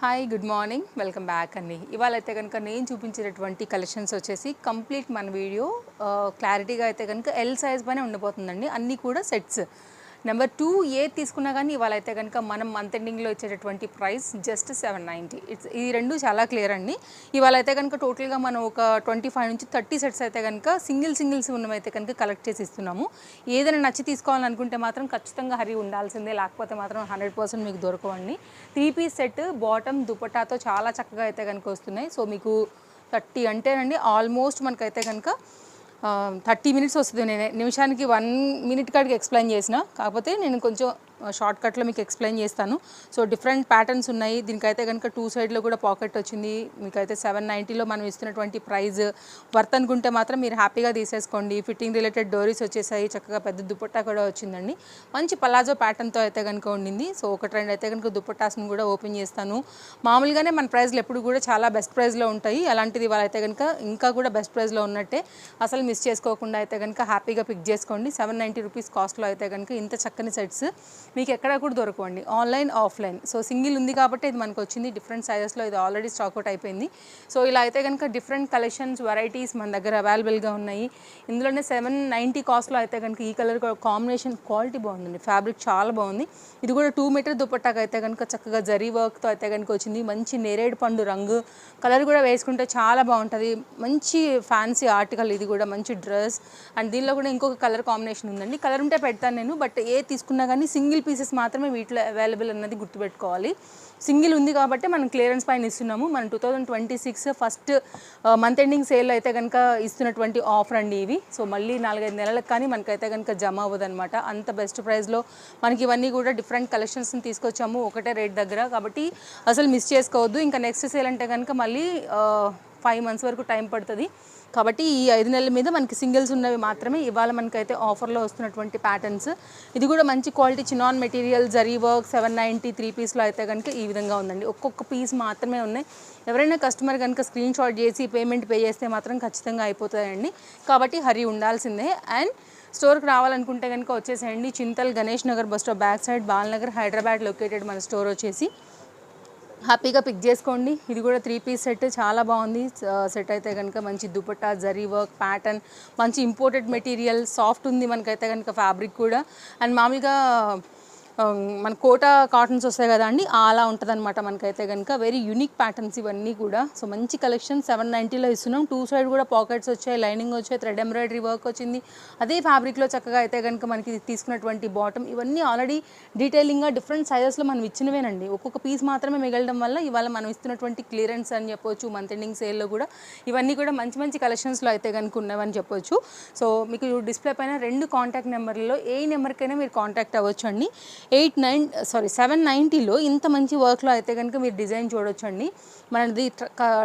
Hi good morning welcome back అండి. ఇవాళ అయితే కనుక నేను చూపించేటటువంటి కలెక్షన్స్ వచ్చేసి కంప్లీట్ మన వీడియో క్లారిటీగా అయితే కనుక ఎల్ సైజ్ పైన ఉండిపోతుందండి. అన్నీ కూడా సెట్స్. నెంబర్ 2 ఏది తీసుకున్నా కానీ ఇవాళ అయితే కనుక మనం మంత్ ఎండింగ్లో ఇచ్చేటటువంటి ప్రైస్ జస్ట్ 790. ఈ రెండు చాలా క్లియర్ అండి. ఇవాళ అయితే కనుక టోటల్గా మనం ఒక 25 నుంచి 30 సెట్స్ అయితే కనుక సింగిల్స్ ఉన్నవైతే కనుక కలెక్ట్ చేసి ఇస్తున్నాము. ఏదైనా నచ్చి తీసుకోవాలనుకుంటే మాత్రం ఖచ్చితంగా హరి ఉండాల్సిందే, లేకపోతే మాత్రం 100% మీకు దొరకవండి. 3 పీస్ సెట్ బాటమ్ దుపట్టాతో చాలా చక్కగా అయితే కనుక వస్తున్నాయి. సో మీకు 30 అంటేనండి ఆల్మోస్ట్ మనకైతే కనుక 30 మినిట్స్ వస్తుంది. నేను నిమిషానికి 1 మినిట్ కాడికి ఎక్స్ప్లెయిన్ చేసిన, కాకపోతే నేను కొంచెం షార్ట్ కట్లో మీకు ఎక్స్ప్లెయిన్ చేస్తాను. సో డిఫరెంట్ ప్యాటర్న్స్ ఉన్నాయి. దీనికైతే కనుక 2 సైడ్లో కూడా పాకెట్ వచ్చింది. మీకైతే 790లో మనం ఇస్తున్నటువంటి ప్రైజ్ వర్త్ అనుకుంటే మాత్రం మీరు హ్యాపీగా తీసేసుకోండి. ఫిట్టింగ్ రిలేటెడ్ డోరీస్ వచ్చేసాయి, చక్కగా పెద్ద దుపట్టా కూడా వచ్చిందండి. మంచి పలాజో ప్యాటర్న్తో అయితే కనుక ఉండింది. సో ఒక ట్రెండ్ అయితే కనుక దుపట్టాస్ని కూడా ఓపెన్ చేస్తాను. మామూలుగానే మన ప్రైస్లు ఎప్పుడు కూడా చాలా బెస్ట్ ప్రైస్లో ఉంటాయి. అలాంటిది వాళ్ళైతే కనుక ఇంకా కూడా బెస్ట్ ప్రైస్లో ఉన్నట్టే. అసలు మిస్ చేసుకోకుండా అయితే కనుక హ్యాపీగా పిక్ చేసుకోండి. 790 రూపీస్ కాస్ట్లో అయితే కనుక ఇంత చక్కని సెట్స్ మీకు ఎక్కడ కూడా దొరకవండి, ఆన్లైన్ ఆఫ్లైన్. సో సింగిల్ ఉంది కాబట్టి ఇది మనకు వచ్చింది. డిఫరెంట్ సైజెస్లో ఇది ఆల్రెడీ స్టాక్అవుట్ అయిపోయింది. సో ఇలా అయితే కనుక డిఫరెంట్ కలెక్షన్స్ వెరైటీస్ మన దగ్గర అవైలబుల్గా ఉన్నాయి. ఇందులోనే 790 కాస్ట్లో అయితే కనుక ఈ కలర్ కాంబినేషన్ క్వాలిటీ బాగుందండి. ఫ్యాబ్రిక్ చాలా బాగుంది. ఇది కూడా 2 మీటర్ దుపట్టాకు అయితే కనుక చక్కగా జరీ వర్క్తో అయితే కనుక వచ్చింది. మంచి నేరేడు పండు రంగు కలర్ కూడా వేసుకుంటే చాలా బాగుంటుంది. మంచి ఫ్యాన్సీ ఆర్టికల్ ఇది కూడా, మంచి డ్రెస్. అండ్ దీనిలో కూడా ఇంకొక కలర్ కాంబినేషన్ ఉందండి. కలర్ ఉంటే పెడతాను నేను, బట్ ఏ తీసుకున్నా కానీ సింగిల్ పీసెస్ మాత్రమే వీటిలో అవైలబుల్ అన్నది గుర్తుపెట్టుకోవాలి. సింగిల్ ఉంది కాబట్టి మనం క్లియరెన్స్ పైన ఇస్తున్నాము. మనం 2026 ఫస్ట్ మంత్ ఎండింగ్ సేల్ అయితే కనుక ఇస్తున్నటువంటి ఆఫర్ అండి ఇవి. సో మళ్ళీ 4-5 నెలలకు కానీ మనకైతే కనుక జమ అవ్వదన్నమాట. అంత బెస్ట్ ప్రైస్లో మనకి ఇవన్నీ కూడా డిఫరెంట్ కలెక్షన్స్ని తీసుకొచ్చాము ఒకటే రేట్ దగ్గర, కాబట్టి అసలు మిస్ చేసుకోవద్దు. ఇంకా నెక్స్ట్ సేల్ అంటే కనుక మళ్ళీ 5 మంత్స్ వరకు టైం పడుతుంది. కాబట్టి ఈ 5 నెలల మీద మనకి సింగిల్స్ ఉన్నవి మాత్రమే ఇవాళ మనకైతే ఆఫర్లో వస్తున్నటువంటి ప్యాటర్న్స్. ఇది కూడా మంచి quality chinon material zari work 790 3 పీస్లో అయితే కనుక ఈ విధంగా ఉందండి. ఒక్కొక్క పీస్ మాత్రమే ఉన్నాయి. ఎవరైనా కస్టమర్ కనుక స్క్రీన్ షాట్ చేసి పేమెంట్ పే చేస్తే మాత్రం ఖచ్చితంగా అయిపోతాయండి. కాబట్టి హరి ఉండాల్సిందే. అండ్ స్టోర్కి రావాలనుకుంటే కనుక వచ్చేసేయండి. Chintal Ganesh Nagar bus stop back side, Balanagar, Hyderabad located మన స్టోర్ వచ్చేసి. హ్యాపీగా పిక్ చేసుకోండి. ఇది కూడా 3 పీస్ సెట్ చాలా బాగుంది. సెట్ అయితే కనుక మంచి దుపట్టా జరీ వర్క్ ప్యాటర్న్, మంచి ఇంపోర్టెడ్ మెటీరియల్, సాఫ్ట్ ఉంది మనకైతే కనుక ఫ్యాబ్రిక్ కూడా. అండ్ మామూలుగా మన కోటా కాటన్స్ వస్తాయి కదా అండి, అలా ఉంటుంది అనమాట మనకైతే కనుక. వెరీ యూనిక్ ప్యాటర్న్స్ ఇవన్నీ కూడా. సో మంచి కలెక్షన్ 790లో ఇస్తున్నాం. 2 సైడ్ కూడా పాకెట్స్ వచ్చాయి, లైనింగ్ వచ్చాయి, థ్రెడ్ ఎంబ్రాయిడరీ వర్క్ వచ్చింది. అదే ఫ్యాబ్రిక్లో చక్కగా అయితే కనుక మనకి తీసుకున్నటువంటి బాటమ్ ఇవన్నీ ఆల్రెడీ డీటెయిలింగ్గా డిఫరెంట్ సైజెస్లో మనం ఇచ్చినవేనండి. ఒక్కొక్క పీస్ మాత్రమే మిగలడం వల్ల ఇవాళ మనం ఇస్తున్నటువంటి క్లియరెన్స్ అని చెప్పొచ్చు. మంత్ ఎండింగ్ సేల్లో కూడా ఇవన్నీ కూడా మంచి మంచి కలెక్షన్స్లో అయితే కనుక ఉన్నవని చెప్పొచ్చు. సో మీకు డిస్ప్లే పైన 2 కాంటాక్ట్ నెంబర్లలో ఏ నెంబర్కైనా మీరు కాంటాక్ట్ అవ్వచ్చు అండి. 790లో ఇంత మంచి వర్క్లో అయితే కనుక మీరు డిజైన్ చూడొచ్చండి. మనది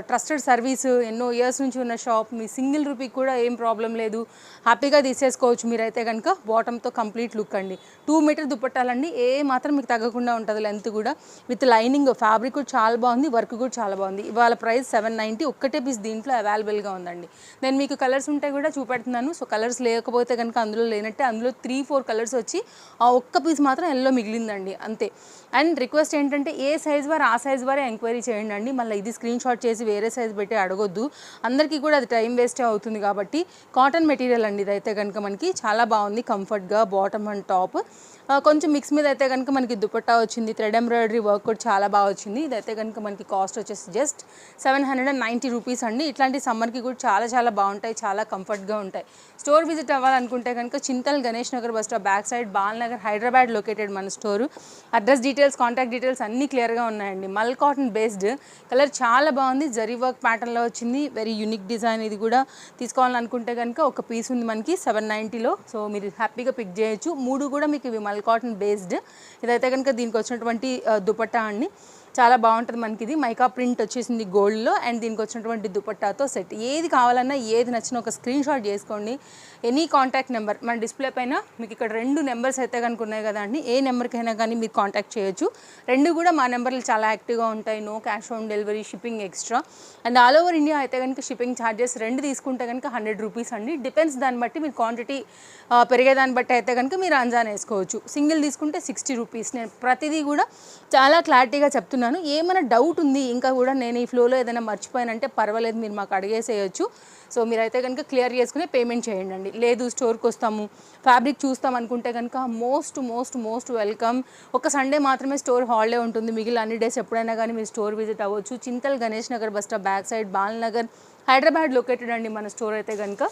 ట్రస్టెడ్ సర్వీస్, ఎన్నో ఇయర్స్ నుంచి ఉన్న షాప్. మీ సింగిల్ రూపీకి కూడా ఏం ప్రాబ్లం లేదు, హ్యాపీగా తీసేసుకోవచ్చు మీరైతే కనుక. బాటంతో కంప్లీట్ లుక్ అండి. 2 మీటర్ దుపట్టాలండి, ఏ మాత్రం మీకు తగ్గకుండా ఉంటుంది లెంత్ కూడా. విత్ లైనింగ్ ఫ్యాబ్రిక్ కూడా చాలా బాగుంది, వర్క్ కూడా చాలా బాగుంది. ఇవాళ ప్రైస్ 790, ఒక్కటే పీస్ దీంట్లో అవైలబుల్గా ఉందండి. నేను మీకు కలర్స్ ఉంటే కూడా చూపెడుతున్నాను. సో కలర్స్ లేకపోతే కనుక అందులో లేనట్టే. అందులో 3-4 కలర్స్ వచ్చి ఆ ఒక్క పీస్ మాత్రం ఎల్లో మిగిలిందండి అంతే. అండ్ రిక్వెస్ట్ ఏంటంటే ఏ సైజ్ వారు ఆ సైజ్ వారే ఎంక్వైరీ చేయండి అండి. మళ్ళీ ఇది స్క్రీన్ షాట్ చేసి వేరే సైజ్ పెట్టి అడగొద్దు, అందరికీ కూడా అది టైం వేస్టే అవుతుంది. కాబట్టి కాటన్ మెటీరియల్ అండి ఇదైతే కనుక మనకి చాలా బాగుంది, కంఫర్ట్గా బాటమ్ అండ్ టాప్. కొంచెం మిక్స్ మీద అయితే కనుక మనకి దుపట్టా వచ్చింది, థ్రెడ్ ఎంబ్రాయిడరీ వర్క్ కూడా చాలా బాగా వచ్చింది. ఇదైతే కనుక మనకి కాస్ట్ వచ్చేసి జస్ట్ 790 రూపీస్ అండి. ఇట్లాంటి సమ్మర్కి కూడా చాలా చాలా బాగుంటాయి, చాలా కంఫర్ట్గా ఉంటాయి. స్టోర్ విజిట్ అవ్వాలనుకుంటే కనుక Chintal Ganesh Nagar bus stop back side, Balanagar, Hyderabad located మన store. Address details, contact details అన్నీ క్లియర్గా ఉన్నాయండి. మల్ కాటన్ బేస్డ్, కలర్ చాలా బాగుంది, జరీ వర్క్ ప్యాటర్న్లో వచ్చింది. Very unique design. ఇది కూడా తీసుకోవాలనుకుంటే కనుక ఒక పీస్ ఉంది మనకి 790లో. సో మీరు హ్యాపీగా పిక్ చేయొచ్చు. 3 కూడా మీకు ఇవి మల్ కాటన్ బేస్డ్. ఇదైతే కనుక దీనికి వచ్చినటువంటి దుపట్టా అండి, చాలా బాగుంటుంది మనకి. ఇది మైకా ప్రింట్ వచ్చేసింది గోల్డ్లో. అండ్ దీనికి వచ్చినటువంటి దుపట్టాతో సెట్. ఏది కావాలన్నా ఏది నచ్చినా ఒక స్క్రీన్ షాట్ చేసుకోండి. ఎనీ కాంటాక్ట్ నెంబర్ మన డిస్ప్లే పైన మీకు ఇక్కడ 2 నెంబర్స్ అయితే కనుక ఉన్నాయి కదా అండి, ఏ నెంబర్కైనా కానీ మీరు కాంటాక్ట్ చేయొచ్చు. 2 కూడా మా నెంబర్లు చాలా యాక్టివ్గా ఉంటాయి. No cash on delivery, shipping extra. And all over India అయితే కనుక షిప్పింగ్ ఛార్జెస్ 2 తీసుకుంటే కనుక 100 రూపీస్ అండి. డిపెండ్స్ దాన్ని బట్టి, మీరు క్వాంటిటీ పెరిగేదాన్ని బట్టి అయితే కనుక మీరు అంజాన్ వేసుకోవచ్చు. సింగిల్ తీసుకుంటే 60 రూపీస్. నేను ప్రతిదీ కూడా చాలా క్లారిటీగా చెప్తున్నాను. చెప్తున్నాను. ఏమైనా డౌట్ ఉంది ఇంకా కూడా నేను ఈ ఫ్లోలో ఏదైనా మర్చిపోయానంటే పర్వాలేదు, మీరు మాకు అడిగేసేయచ్చు. సో మీరైతే కనుక క్లియర్ చేసుకుని పేమెంట్ చేయండి. లేదు స్టోర్కి వస్తాము, ఫ్యాబ్రిక్ చూస్తాం అనుకుంటే కనుక మోస్ట్ మోస్ట్ మోస్ట్ వెల్కమ్. ఒక సండే మాత్రమే స్టోర్ హాలిడే ఉంటుంది, మిగిలిన అన్ని డేస్ ఎప్పుడైనా కానీ మీరు స్టోర్ విజిట్ అవ్వచ్చు. Chintal Ganesh Nagar bus stop back side, Balanagar, Hyderabad located అండి మన స్టోర్ అయితే కనుక.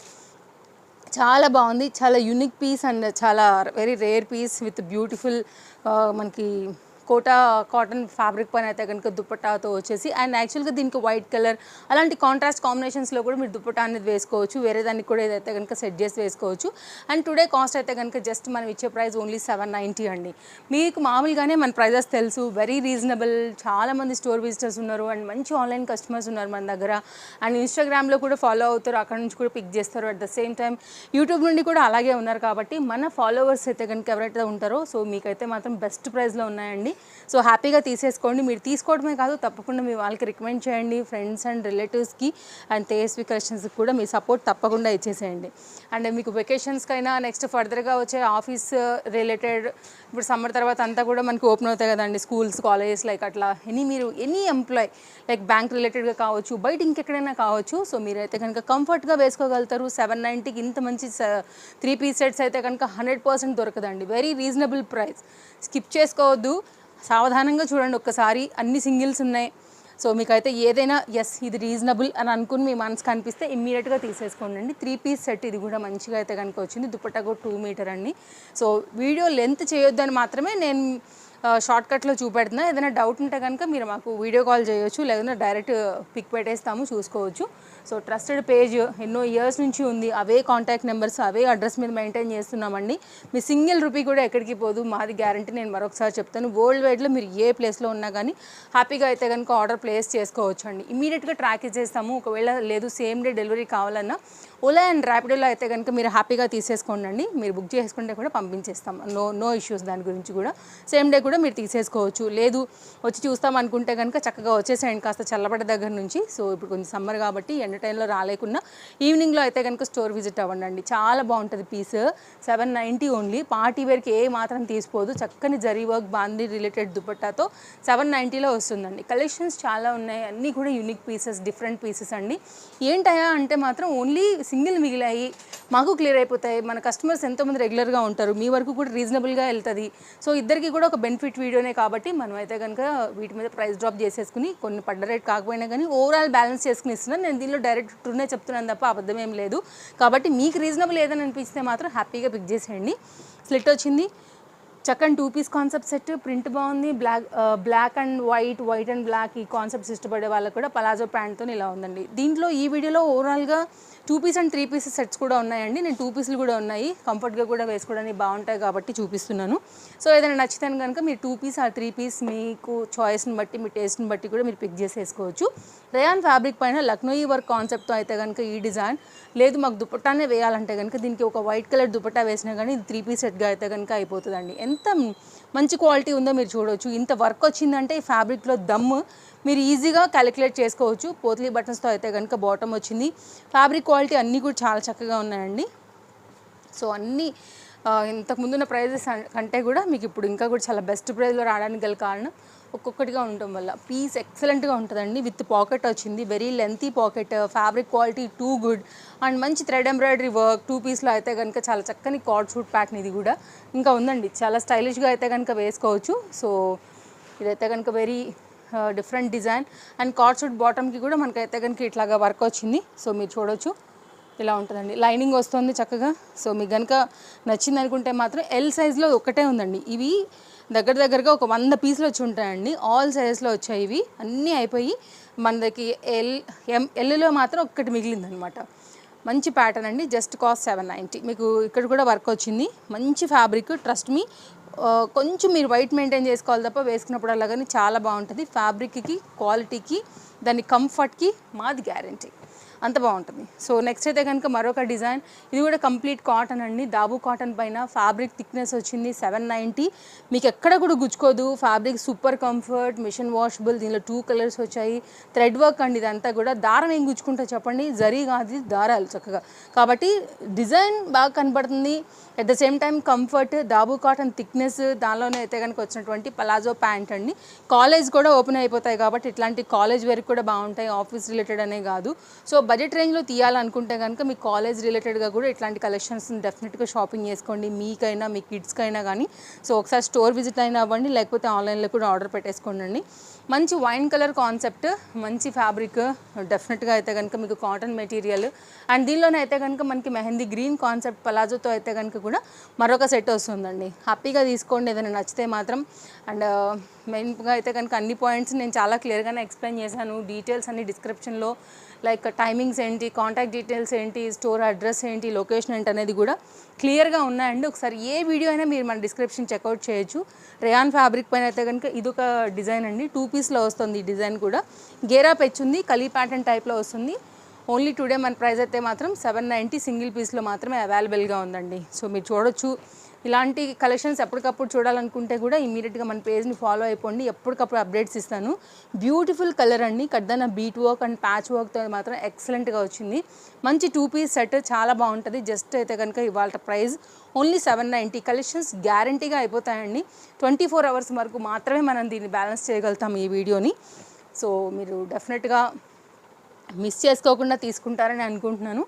చాలా బాగుంది, చాలా యూనిక్ పీస్ అండ్ చాలా very rare piece with beautiful మనకి కోటా కాటన్ ఫ్యాబ్రిక్ పైన అయితే కనుక దుపట్టాతో వచ్చేసి, అండ్ యాక్చువల్గా దీనికి వైట్ కలర్ అలాంటి కాంట్రాస్ట్ కాంబినేషన్స్లో కూడా మీరు దుపట్టా అనేది వేసుకోవచ్చు. వేరే దానికి కూడా ఏదైతే కనుక సెట్ చేసి వేసుకోవచ్చు. అండ్ టుడే కాస్ట్ అయితే కనుక జస్ట్ మనం ఇచ్చే ప్రైస్ ఓన్లీ 790 అండి. మీకు మామూలుగానే మన ప్రైజెస్ తెలుసు, వెరీ రీజనబుల్. చాలామంది స్టోర్ విజిటర్స్ ఉన్నారు అండ్ మంచి ఆన్లైన్ కస్టమర్స్ ఉన్నారు మన దగ్గర. అండ్ ఇన్స్టాగ్రామ్లో కూడా ఫాలో అవుతారు, అక్కడ నుంచి కూడా పిక్ చేస్తారు. At the same time YouTube నుండి కూడా అలాగే ఉన్నారు. కాబట్టి మన ఫాలోవర్స్ అయితే కనుక ఎవరైతే ఉంటారో సో మీకైతే మాత్రం బెస్ట్ ప్రైస్లో ఉన్నాయండి. సో హ్యాపీగా తీసేసుకోండి. మీరు తీసుకోవడమే కాదు, తప్పకుండా మీ వాళ్ళకి రికమెండ్ చేయండి, ఫ్రెండ్స్ అండ్ రిలేటివ్స్కి అండ్ తేజస్వి కలెక్షన్స్కి కూడా మీ సపోర్ట్ తప్పకుండా ఇచ్చేసేయండి. అండ్ మీకు వెకేషన్స్కైనా నెక్స్ట్ ఫర్దర్గా వచ్చే ఆఫీస్ రిలేటెడ్, ఇప్పుడు సమ్మర్ తర్వాత అంతా కూడా మనకి ఓపెన్ అవుతాయి కదండి, స్కూల్స్ కాలేజెస్ లైక్ అట్లా ఎనీ ఎంప్లాయ్ లైక్ బ్యాంక్ రిలేటెడ్గా కావచ్చు, బయట ఇంకెక్కడైనా కావచ్చు. సో మీరైతే కనుక కంఫర్ట్గా వేసుకోగలుగుతారు. 790కి ఇంత మంచి 3 పీస్ సెట్స్ అయితే కనుక 100% దొరకదండి. వెరీ రీజనబుల్ ప్రైస్, స్కిప్ చేసుకోవద్దు, సావధానంగా చూడండి ఒక్కసారి. అన్ని సింగిల్స్ ఉన్నాయి. సో మీకైతే ఏదైనా ఎస్ ఇది రీజనబుల్ అని అనుకుని మీ మనసుకు అనిపిస్తే ఇమ్మీడియట్గా తీసేసుకోండి. 3 పీస్ సెట్ ఇది కూడా మంచిగా అయితే కనుక వచ్చింది. దుపట్టా కూడా 2 మీటర్ అండి. సో వీడియో లెంత్ చేయొద్దని మాత్రమే నేను షార్ట్కట్లో చూపెడుతున్నా. ఏదైనా డౌట్ ఉంటే కనుక మీరు మాకు వీడియో కాల్ చేయొచ్చు, లేదంటే డైరెక్ట్ పిక్ పెట్టేస్తాము, చూసుకోవచ్చు. సో ట్రస్టెడ్ పేజ్, ఎన్నో ఇయర్స్ నుంచి ఉంది. అవే కాంటాక్ట్ నెంబర్స్, అవే అడ్రస్ మీద మెయింటైన్ చేస్తున్నామండి. మీ సింగిల్ రూపీ కూడా ఎక్కడికి పోదు, మాది గ్యారంటీ. నేను మరొకసారి చెప్తాను, వరల్డ్ వైడ్లో మీరు ఏ ప్లేస్లో ఉన్నా కానీ హ్యాపీగా అయితే కనుక ఆర్డర్ ప్లేస్ చేసుకోవచ్చు అండి. ఇమీడియట్గా ట్రాక్ ఇచ్చేస్తాము. ఒకవేళ లేదు సేమ్ డే డెలివరీ కావాలన్నా ఓలా అండ్ ర్యాపిడోలో అయితే కనుక మీరు హ్యాపీగా తీసేసుకోండి. మీరు బుక్ చేసుకుంటే కూడా పంపించేస్తాం, నో ఇష్యూస్. దాని గురించి కూడా సేమ్ డే కూడా మీరు తీసేసుకోవచ్చు. లేదు వచ్చి చూస్తాం అనుకుంటే కనుక చక్కగా వచ్చేసేయండి కాస్త చల్లబడ్డ దగ్గర నుంచి. సో ఇప్పుడు కొంచెం సమ్మర్ కాబట్టి ఎండ టైంలో రాలేకున్నా ఈవినింగ్లో అయితే కనుక స్టోర్ విజిట్ అవ్వండి. చాలా బాగుంటుంది పీస్. 790 ఓన్లీ. పార్టీ వేర్కి ఏ మాత్రం తీసిపోదు. చక్కని జరీ వర్క్ బాందీ రిలేటెడ్ దుపట్టాతో 790లో వస్తుందండి. కలెక్షన్స్ చాలా ఉన్నాయి, అన్నీ కూడా యూనిక్ పీసెస్, డిఫరెంట్ పీసెస్ అండి. ఏంటయా అంటే మాత్రం ఓన్లీ సింగిల్ మిగిలాయి, మాకు క్లియర్ అయిపోతాయి. మన కస్టమర్స్ ఎంతోమంది రెగ్యులర్గా ఉంటారు, మీ వరకు కూడా రీజనబుల్గా వెళ్తుంది. సో ఇద్దరికి కూడా ఒక బెనిఫిట్ వీడియోనే కాబట్టి మనం అయితే కనుక వీటి మీద ప్రైస్ డ్రాప్ చేసేసుకుని కొన్ని పడ్డ రేట్ కాకపోయినా కానీ ఓవరాల్ బ్యాలెన్స్ చేసుకుని ఇస్తున్నాను. నేను దీనిలో డైరెక్ట్ ట్రూనే చెప్తున్నాను తప్ప అబద్ధం ఏం లేదు. కాబట్టి మీకు రీజనబుల్ ఏదని అనిపిస్తే మాత్రం హ్యాపీగా పిక్ చేసేయండి. స్లిట్ వచ్చింది, చక్కని 2 పీస్ కాన్సెప్ట్ సెట్, ప్రింట్ బాగుంది. Black and white and black ఈ కాన్సెప్ట్స్ ఇష్టపడే వాళ్ళకి కూడా పలాజో ప్యాంట్తో ఇలా ఉందండి. దీంట్లో ఈ వీడియోలో ఓవరాల్గా 2 పీస్ అండ్ 3 పీసెస్ సెట్స్ కూడా ఉన్నాయండి. నేను 2 పీసులు కూడా ఉన్నాయి, కంఫర్ట్గా కూడా వేసుకోవడానికి బాగుంటాయి కాబట్టి చూపిస్తున్నాను. సో ఏదైనా నచ్చితే కనుక మీరు 2 పీస్ ఆర్ 3 పీస్ మీకు చాయిస్ని బట్టి, మీ టేస్ట్ని బట్టి కూడా మీరు పిక్ చేసేసుకోవచ్చు. రేయాన్ ఫ్యాబ్రిక్ పైన లక్నోయి వర్క్ కాన్సెప్ట్తో అయితే కనుక ఈ డిజైన్. లేదు మాకు దుపట్టానే వేయాలంటే కనుక దీనికి ఒక వైట్ కలర్ దుపట్టా వేసినా కానీ ఇది 3 పీస్ సెట్గా అయితే కనుక అయిపోతుందండి. ఎంత మంచి క్వాలిటీ ఉందో మీరు చూడవచ్చు. ఇంత వర్క్ వచ్చిందంటే ఈ ఫ్యాబ్రిక్లో దమ్ మీరు ఈజీగా క్యాలిక్యులేట్ చేసుకోవచ్చు. పోత్లీ బటన్స్తో అయితే కనుక బాటమ్ వచ్చింది. ఫ్యాబ్రిక్ క్వాలిటీ అన్నీ కూడా చాలా చక్కగా ఉన్నాయండి. సో అన్నీ ఇంతకుముందున్న ప్రైజెస్ కంటే కూడా మీకు ఇప్పుడు ఇంకా కూడా చాలా బెస్ట్ ప్రైస్లో రావడానికి గల కారణం ఒక్కొక్కటిగా ఉండటం వల్ల. పీస్ ఎక్సలెంట్గా ఉంటుందండి. విత్ పాకెట్ వచ్చింది, very lengthy pocket, fabric quality too good and మంచి థ్రెడ్ ఎంబ్రాయిడరీ వర్క్. 2 పీస్లో అయితే కనుక చాలా చక్కని కార్డ్ సూట్ ప్యాటర్న్ ఇది కూడా ఇంకా ఉందండి. చాలా స్టైలిష్గా అయితే కనుక వేసుకోవచ్చు. సో ఇదైతే కనుక very different design and cord suit బాటమ్కి కూడా మనకైతే కనుక ఇట్లాగా వర్క్ వచ్చింది. సో మీరు చూడవచ్చు ఇలా ఉంటుందండి. లైనింగ్ వస్తుంది చక్కగా. సో మీకు కనుక నచ్చింది అనుకుంటే మాత్రం ఎల్ సైజ్లో ఒకటే ఉందండి. ఇవి దగ్గరగా ఒక 100 పీసులు వచ్చి ఉంటాయండి. ఆల్ సైజెస్లో వచ్చాయి ఇవి, అన్నీ అయిపోయి మనకి ఎల్లో మాత్రం ఒక్కటి మిగిలిందనమాట. మంచి ప్యాటర్న్ అండి. Just cost 790. మీకు ఇక్కడ కూడా వర్క్ వచ్చింది, మంచి ఫ్యాబ్రిక్. ట్రస్ట్ మీ, కొంచెం మీరు వైట్ మెయింటైన్ చేసుకోవాలి తప్ప వేసుకున్నప్పుడు అలాగని చాలా బాగుంటుంది. ఫ్యాబ్రిక్కి, క్వాలిటీకి, దాని కంఫర్ట్కి మాది గ్యారంటీ. అంత బాగుంటుంది. సో నెక్స్ట్ అయితే కనుక మరొక డిజైన్, ఇది కూడా కంప్లీట్ కాటన్ అండి, దాబు కాటన్ పైన ఫ్యాబ్రిక్ థిక్నెస్ వచ్చింది 790. మీకు ఎక్కడ కూడా గుచ్చుకోదు, fabric super comfort, machine washable. దీనిలో 2 కలర్స్ వచ్చాయి. థ్రెడ్ వర్క్ అండి ఇదంతా కూడా. దారం ఏం గుచ్చుకుంటా చెప్పండి, జరీ కాదు దారాలు చక్కగా, కాబట్టి డిజైన్ బాగా కనబడుతుంది. At the same time comfort, dabu cotton thickness, దానిలోనే అయితే కనుక వచ్చినటువంటి పలాజో ప్యాంట్ అండి. కాలేజ్ కూడా ఓపెన్ అయిపోతాయి కాబట్టి ఇట్లాంటి కాలేజ్ వరకు కూడా బాగుంటాయి, ఆఫీస్ రిలేటెడ్ అనే కాదు. సో బడ్జెట్ రేంజ్లో తీయాలనుకుంటే కనుక మీ కాలేజ్ రిలేటెడ్గా కూడా ఇట్లాంటి కలెక్షన్స్ డెఫినెట్గా షాపింగ్ చేసుకోండి, మీకైనా మీ కిడ్స్కైనా కానీ. సో ఒకసారి స్టోర్ విజిట్ అయినా అవ్వండి, లేకపోతే ఆన్లైన్లో కూడా ఆర్డర్ పెట్టేసుకోండి. మంచి వైన్ కలర్ కాన్సెప్ట్, మంచి ఫ్యాబ్రిక్, డెఫినెట్గా అయితే కనుక మీకు కాటన్ మెటీరియల్. అండ్ దీనిలోనే అయితే కనుక మనకి మెహందీ గ్రీన్ కాన్సెప్ట్ పలాజోతో అయితే కనుక కూడా మరొక సెట్ వస్తుందండి. హ్యాపీగా తీసుకోండి ఏదైనా నచ్చితే మాత్రం. అండ్ మెయిన్గా అయితే కనుక అన్ని పాయింట్స్ నేను చాలా క్లియర్గానే ఎక్స్ప్లెయిన్ చేశాను. డీటెయిల్స్ అన్ని డిస్క్రిప్షన్లో, లైక్ టైమింగ్స్ ఏంటి, కాంటాక్ట్ డీటెయిల్స్ ఏంటి, స్టోర్ అడ్రస్ ఏంటి, లొకేషన్ ఏంటి అనేది కూడా క్లియర్గా ఉన్నాయండి. ఒకసారి ఏ వీడియో అయినా మీరు మన డిస్క్రిప్షన్ చెక్అవుట్ చేయొచ్చు. రేయాన్ ఫ్యాబ్రిక్ పైన అయితే కనుక ఇదొక డిజైన్ అండి, 2 పీస్లో వస్తుంది ఈ డిజైన్ కూడా. గేరా పెచ్ ఉంది, కలీ ప్యాటర్న్ టైప్లో వస్తుంది. ఓన్లీ టుడే మన ప్రైస్ అయితే మాత్రం 790 సింగిల్ పీస్లో మాత్రమే అవైలబుల్గా ఉందండి. సో మీరు చూడొచ్చు. ఇలాంటి కలెక్షన్స్ ఎప్పటికప్పుడు చూడాలనుకుంటే కూడా ఇమీడియట్గా మన పేజ్ని ఫాలో అయిపోండి, ఎప్పటికప్పుడు అప్డేట్స్ ఇస్తాను. బ్యూటిఫుల్ కలర్ అండి, కడ్దాన బీట్ వర్క్ అండ్ ప్యాచ్ వర్క్తో మాత్రం ఎక్సలెంట్గా వచ్చింది. మంచి 2 పీస్ సెట్, చాలా బాగుంటుంది. జస్ట్ అయితే కనుక ఇవాళ ప్రైస్ ఓన్లీ 790. కలెక్షన్స్ గ్యారంటీగా అయిపోతాయండి. 24 అవర్స్ వరకు మాత్రమే మనం దీన్ని బ్యాలెన్స్ చేయగలుగుతాం ఈ వీడియోని. సో మీరు డెఫినెట్గా మిస్ చేసుకోకుండా తీసుకుంటారని అనుకుంటున్నాను.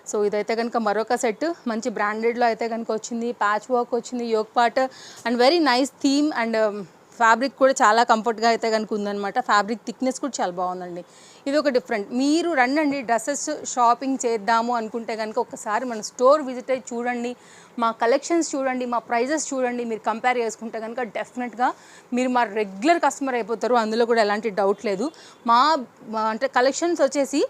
సో ఇదైతే కనుక మరొక సెట్, మంచి బ్రాండెడ్లో అయితే కనుక వచ్చింది, ప్యాచ్ వర్క్ వచ్చింది, yoke part and very nice theme. And fabric కూడా చాలా కంఫర్ట్గా అయితే కనుక ఉందన్నమాట. ఫ్యాబ్రిక్ థిక్నెస్ కూడా చాలా బాగుందండి. ఇది ఒక డిఫరెంట్. మీరు రండి డ్రెస్సెస్ షాపింగ్ చేద్దాము అనుకుంటే కనుక ఒకసారి మన స్టోర్ విజిట్ అయ్యి చూడండి, మా కలెక్షన్స్ చూడండి, మా ప్రైజెస్ చూడండి. మీరు కంపేర్ చేసుకుంటే కనుక డెఫినెట్గా మీరు మా రెగ్యులర్ కస్టమర్ అయిపోతారు, అందులో కూడా ఎలాంటి డౌట్ లేదు. మా అంటే కలెక్షన్స్ వచ్చేసి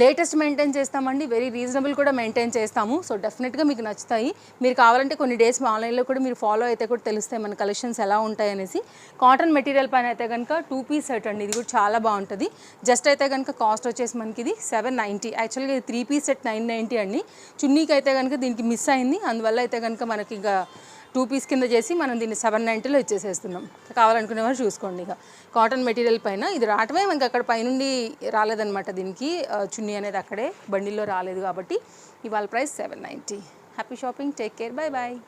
లేటెస్ట్ మెయింటైన్ చేస్తామండి, వెరీ రీజనబుల్ కూడా మెయింటైన్ చేస్తాము. సో డెఫినెట్గా మీకు నచ్చుతాయి. మీరు కావాలంటే కొన్ని డేస్ ఆన్లైన్లో కూడా మీరు ఫాలో అయితే కూడా తెలుస్తాయి మన కలెక్షన్స్ ఎలా ఉంటాయి అనేసి. కాటన్ మెటీరియల్ పైన అయితే కనుక 2 పీస్ సెట్ అండి, ఇది కూడా చాలా బాగుంటుంది. జస్ట్ అయితే కనుక కాస్ట్ వచ్చేసి మనకి ఇది 790. యాక్చువల్గా ఇది 3 పీస్ సెట్ 990 అండి. చున్నీకి అయితే కనుక దీనికి మిస్ అయింది, అందువల్ల అయితే కనుక మనకి ఇంకా 2 పీస్ కింద చేసి మనం దీన్ని 790లో ఇచ్చేసేస్తున్నాం. కావాలనుకునే వారు చూసుకోండి. ఇక కాటన్ మెటీరియల్ పైన ఇది రావటమే మనకి అక్కడ పైనుండి రాలేదనమాట. దీనికి చున్నీ అనేది అక్కడే బండిల్లో రాలేదు కాబట్టి ఇవాళ price 790. Happy shopping, take care, bye bye.